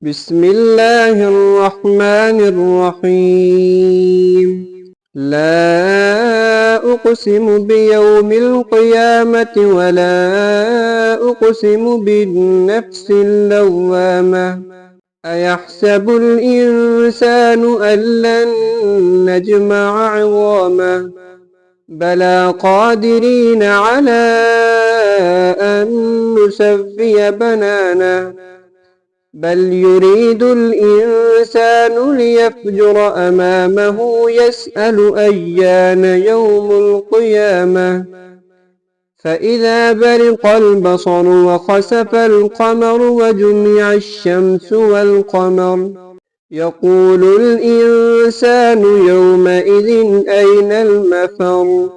بسم الله الرحمن الرحيم لا أقسم بيوم القيامة ولا أقسم بالنفس اللوامة أيحسب الإنسان أن لن نجمع عظامه بلى قادرين على أن نسوي بنانه بل يريد الإنسان ليفجر أمامه يسأل أيان يوم القيامة فإذا برق البصر وخسف القمر وجمع الشمس والقمر يقول الإنسان يومئذ أين المفر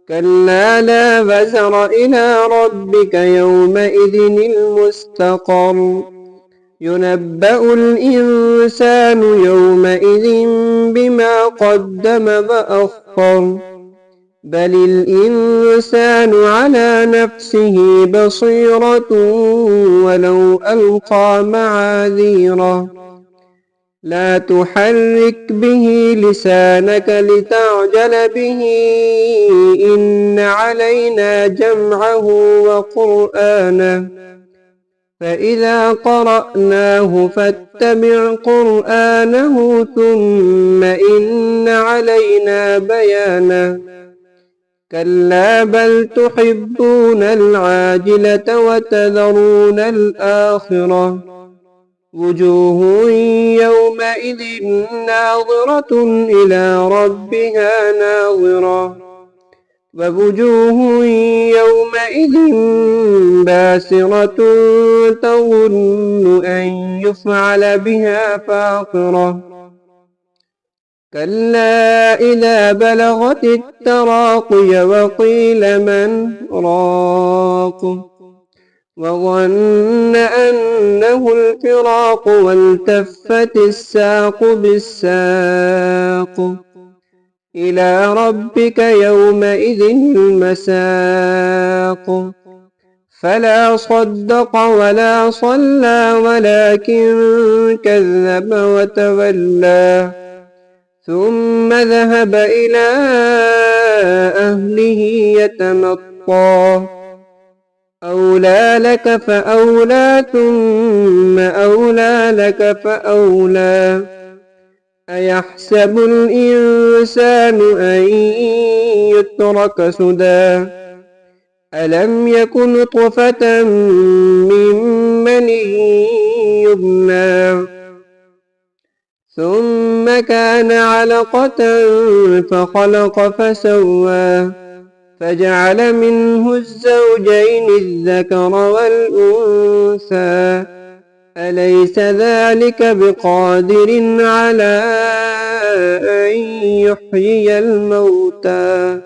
كلا لا وزر إلى ربك يومئذ المستقر ينبأ الإنسان يومئذ بما قدم وأخر بل الإنسان على نفسه بصيرة ولو ألقى معاذيره لا تحرك به لسانك لتعجل به إن علينا جمعه وقرآنه فإذا قرأناه فاتبع قرآنه ثم إن علينا بيانه كلا بل تحبون العاجلة وتذرون الآخرة وجوه يومئذ ناظرة إلى ربها ناظرة ووجوه يومئذ باسرة تظن أن يفعل بها فاقرة كلا إذا بلغت التراقي وقيل من راق وظن أنه الفراق والتفت الساق بالساق إلى ربك يومئذ المساق فلا صدق ولا صلى ولكن كذب وتولى ثم ذهب إلى أهله يتمطى أولى لك فأولى ثم أولى لك فأولى أيحسب الإنسان أن يترك سدى ألم يكن نطفة من مني يمنى ثم كان علقة فخلق فسوى فجعل منه الزوجين الذكر والأنثى أليس ذلك بقادر على أن يحيي الموتى